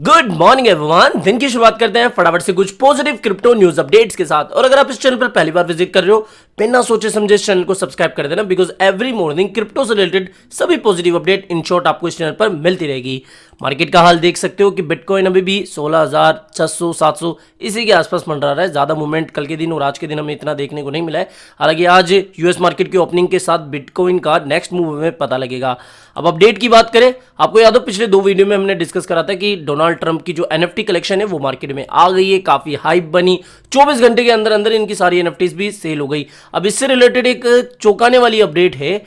Good morning everyone. दिन की शुरुआत करते हैं फटाफट से कुछ पॉजिटिव क्रिप्टो न्यूज अपडेट्स के साथ। और अगर आप इस चैनल पर पहली बार विजिट कर रहे हो, बिना सोचे समझे इस चैनल को सब्सक्राइब कर देना, बिकॉज एवरी मॉर्निंग क्रिप्टो से रिलेटेड सभी पॉजिटिव अपडेट इन शॉर्ट आपको इस चैनल पर मिलती रहेगी। मार्केट का हाल देख सकते हो कि बिटकॉइन अभी भी 16,600 700 इसी के आसपास मंडरा रहा है। ज्यादा मूवमेंट कल के दिन और आज के दिन हमें इतना देखने को नहीं मिला है। हालांकि आज यूएस मार्केट की ओपनिंग के साथ बिटकॉइन का नेक्स्ट मूव हमें पता लगेगा। अब अपडेट की बात करें, आपको याद हो पिछले दो वीडियो में हमने डिस्कस करा था कि डोनाल्ड ट्रंप की जो एनएफटी कलेक्शन है वो मार्केट में आ गई है, काफी हाइप बनी। 24 घंटे के अंदर अंदर इनकी सारी एनएफटीज भी सेल हो गई। अब इससे रिलेटेड एक चौंकाने वाली अपडेट है।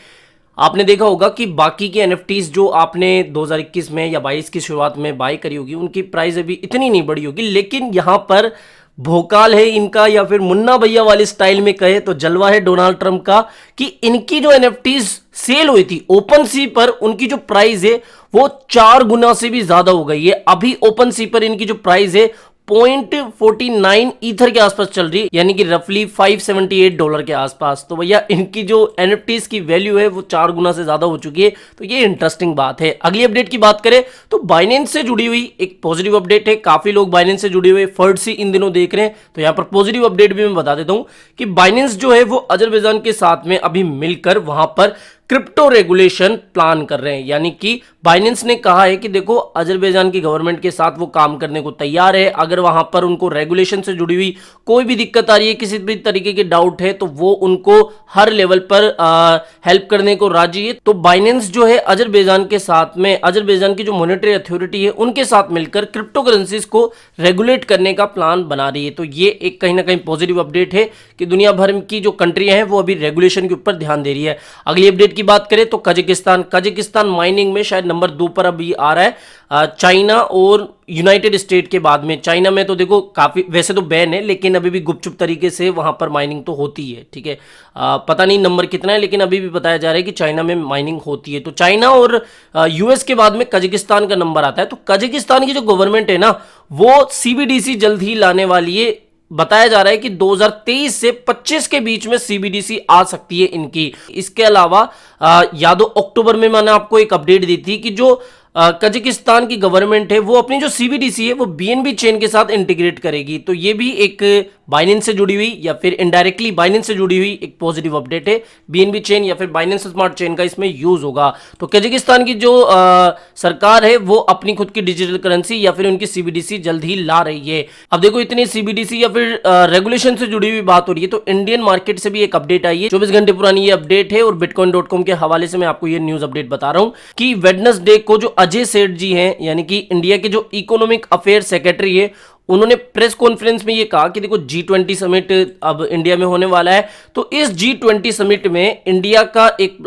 आपने देखा होगा कि बाकी के एनएफटीज जो आपने 2021 में या 22 की शुरुआत में बाय करी होगी, उनकी प्राइस अभी इतनी नहीं बढ़ी होगी, लेकिन यहां पर भोकाल है इनका, या फिर मुन्ना भैया वाले स्टाइल में कहे तो जलवा है डोनाल्ड ट्रंप का, कि इनकी जो एनएफटीज सेल हुई थी ओपन सी पर, उनकी जो प्राइस है वो 4 गुना से भी ज्यादा हो गई है। अभी ओपन सी पर इनकी जो प्राइस है 0.49 ईथर के आसपास चल रही है, यानी कि रफली $578 के आसपास। तो भैया इनकी जो एनएफटीज की वैल्यू है वो 4 गुना से ज्यादा हो चुकी है। तो ये इंटरेस्टिंग बात है। अगली अपडेट की बात करें तो बाइनेंस से जुड़ी हुई एक पॉजिटिव अपडेट है। काफी लोग बाइनेंस से जुड़े हुए फर्ड इन दिनों देख रहे हैं, तो यहां पर पॉजिटिव अपडेट भी मैं बता देता हूं कि बाइनेंस जो है वो अजरबैजान के साथ में अभी मिलकर वहां पर क्रिप्टो रेगुलेशन प्लान कर रहे हैं। यानी कि बाइनेंस ने कहा है कि देखो, अजरबैजान की गवर्नमेंट के साथ वो काम करने को तैयार है। अगर वहां पर उनको रेगुलेशन से जुड़ी हुई कोई भी दिक्कत आ रही है, किसी भी तरीके के डाउट है, तो वो उनको हर लेवल पर हेल्प करने को राजी है। तो बाइनेंस जो है अजरबैजान के साथ में, अजरबैजान की जो मॉनेटरी अथॉरिटी है उनके साथ मिलकर क्रिप्टो करेंसीज को रेगुलेट करने का प्लान बना रही है। तो ये एक कहीं ना कहीं पॉजिटिव अपडेट है कि दुनिया भर की जो कंट्रियां हैं वो अभी रेगुलेशन के ऊपर ध्यान दे रही है। अगली अपडेट की बात करें तो कजाकिस्तान माइनिंग में शायद नंबर 2 पर अभी आ रहा है, चाइना और यूनाइटेड स्टेट के बाद में। चाइना में तो देखो काफी वैसे तो बैन है, लेकिन अभी भी गुपचुप तरीके से वहां पर माइनिंग तो होती है। ठीक है, पता नहीं नंबर कितना है, लेकिन अभी भी बताया जा रहा है कि चाइना में माइनिंग होती है। तो चाइना और यूएस के बाद में कजाकिस्तान का नंबर आता है। तो कजाकिस्तान की जो गवर्नमेंट है ना, वो सीबीडीसी जल्द ही लाने वाली है। बताया जा रहा है कि 2023 से 25 के बीच में सीबीडीसी आ सकती है इनकी। इसके अलावा यादव अक्टूबर में मैंने आपको एक अपडेट दी थी कि जो कजाकिस्तान की गवर्नमेंट है वो अपनी जो सीबीडीसी है वो बीएनबी चेन के साथ इंटीग्रेट करेगी। तो ये भी एक बाइनेंस से जुड़ी हुई या फिर इनडायरेक्टली बाइनेंस से जुड़ी हुई एक पॉजिटिव अपडेट है। बीएनबी चेन या फिर बाइनेंस स्मार्ट चेन का इसमें यूज होगा। तो कजाकिस्तान की जो सरकार है वो अपनी खुद की डिजिटल करेंसी या फिर उनकी सीबीडीसी जल्द ही ला रही है। अब देखो, इतनी सीबीडीसी या फिर रेगुलेशन से जुड़ी हुई बात हो रही है, तो इंडियन मार्केट से भी एक अपडेट आई है। 24 घंटे पुरानी ये अपडेट है और bitcoin.com के हवाले से मैं आपको ये न्यूज अपडेट बता रहा हूं कि वेडनेसडे को जो अजय सेठ जी हैं, यानी कि इंडिया के जो इकोनॉमिक अफेयर सेक्रेटरी है, उन्होंने प्रेस कॉन्फ्रेंस में ये कहा कि देखो G20 समिट अब इंडिया में होने वाला है। तो इस G20 समिट में इंडिया का एक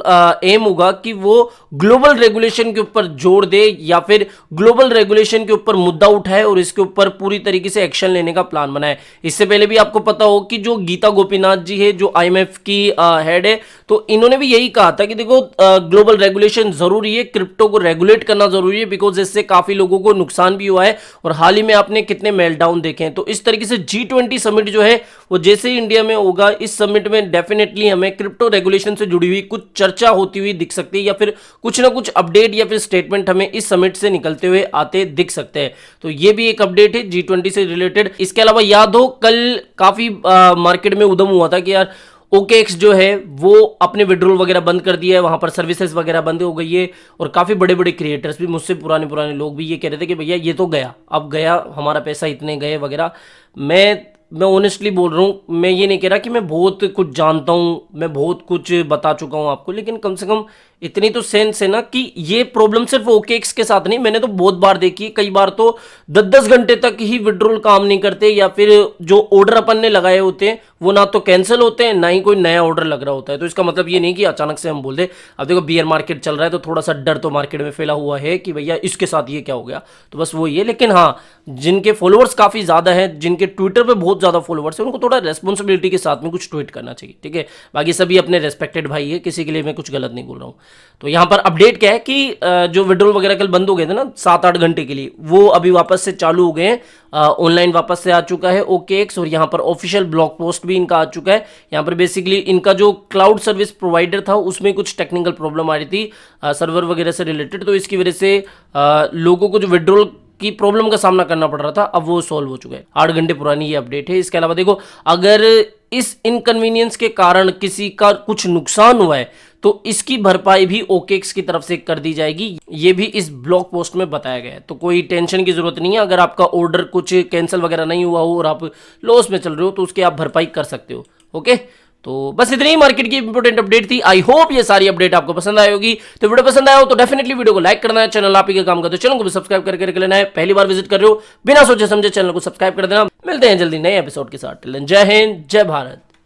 एम होगा कि वो ग्लोबल रेगुलेशन के ऊपर जोर दे या फिर ग्लोबल रेगुलेशन के ऊपर मुद्दा उठाए और इसके ऊपर पूरी तरीके से एक्शन लेने का प्लान बनाए। इससे पहले भी आपको पता हो कि जो गीता गोपीनाथ जी है, जो IMF की हेड है, तो इन्होंने भी यही कहा था कि देखो ग्लोबल रेगुलेशन जरूरी है, क्रिप्टो को रेगुलेट करना जरूरी है, बिकॉज इससे काफी लोगों को नुकसान भी हुआ है और हाल ही में आपने कितने मेल्टडाउन देखे हैं। तो इस तरीके से G20 समिट जो है वो जैसे ही इंडिया में होगा, इस समिट में डेफिनेटली हमें क्रिप्टो रेगुलेशन से जुड़ी हुई कुछ चर्चा होती हुई दिख सकती है, या फिर कुछ ना कुछ अपडेट या फिर स्टेटमेंट हमें इस समिट से निकलते हुए आते दिख सकते हैं। तो ये भी एक अपडेट है G20 से रिलेटेड। इसके अलावा याद हो कल काफी मार्केट में उद्यम हुआ था कि यार OKX जो है वो अपने विड्रॉल वगैरह बंद कर दिया है, वहां पर सर्विसेज वगैरह बंद हो गई है। और काफी बड़े बड़े क्रिएटर्स भी, मुझसे पुराने लोग भी ये कह रहे थे कि भैया ये तो गया, अब गया, हमारा पैसा इतने गए वगैरह। मैं ऑनेस्टली बोल रहा हूँ, मैं ये नहीं कह रहा कि मैं बहुत कुछ जानता हूँ, मैं बहुत कुछ बता चुका हूँ आपको, लेकिन कम से कम इतनी तो सेंस है ना कि ये प्रॉब्लम सिर्फ OKX के साथ नहीं, मैंने तो बहुत बार देखी है। कई बार तो 10-10 घंटे तक ही विड्रॉल काम नहीं करते, या फिर जो ऑर्डर अपन ने लगाए होते हैं वो ना तो कैंसिल होते हैं, ना ही कोई नया ऑर्डर लग रहा होता है। तो इसका मतलब ये नहीं कि अचानक से हम बोल दे। अब देखो बियर मार्केट चल रहा है तो थोड़ा सा डर तो मार्केट में फैला हुआ है कि भैया इसके साथ ये क्या हो गया, तो बस वो ये। लेकिन हाँ, जिनके फॉलोअर्स काफी ज्यादा है, जिनके ट्विटर पे बहुत ज्यादा फॉलोअर्स है, उनको थोड़ा रेस्पॉन्सिबिलिटी के साथ में कुछ ट्वीट करना चाहिए। ठीक है, बाकी सभी अपने रेस्पेक्टेड भाई है, किसी के लिए मैं कुछ गलत नहीं बोल रहा हूँ। तो यहाँ पर अपडेट क्या है कि जो विड्रॉल वगैरह कल बंद हो गए थे ना 7-8 घंटे के लिए, वो अभी वापस से चालू हो गए हैं। ऑनलाइन वापस से आ चुका है OKX, और यहाँ पर ऑफिशियल ब्लॉग पोस्ट भी इनका आ चुका है। यहाँ पर बेसिकली इनका जो क्लाउड सर्विस प्रोवाइडर था उसमें कुछ टेक्निकल प्रॉब्लम आ रही थी सर्वर वगैरह से रिलेटेड, तो इसकी वजह से लोगों को जो विड्रॉल की प्रॉब्लम का सामना करना पड़ रहा था, अब वो सॉल्व हो चुका है। 8 घंटे पुरानी ये अपडेट है। इसके अलावा देखो, अगर इस इनकन्वीनियंस के कारण किसी का कुछ नुकसान हुआ है तो इसकी भरपाई भी OKX की तरफ से कर दी जाएगी, ये भी इस ब्लॉग पोस्ट में बताया गया है। तो कोई टेंशन की जरूरत नहीं है। अगर आपका ऑर्डर कुछ कैंसिल वगैरह नहीं हुआ हो और आप लॉस में चल रहे हो तो उसकी आप भरपाई कर सकते हो। ओके, तो बस इतनी ही मार्केट की इंपॉर्टेंट अपडेट थी। आई होप ये सारी अपडेट आपको पसंद आई होगी। तो वीडियो पसंद आया हो तो डेफिनेटली वीडियो को लाइक करना है। चैनल आप ही का काम का तो चैनल को भी सब्सक्राइब करके रख लेना है। पहली बार विजिट कर रहे हो, बिना सोचे समझे चैनल को सब्सक्राइब कर देना। मिलते हैं जल्दी नए एपिसोड के साथ। जय हिंद, जय भारत।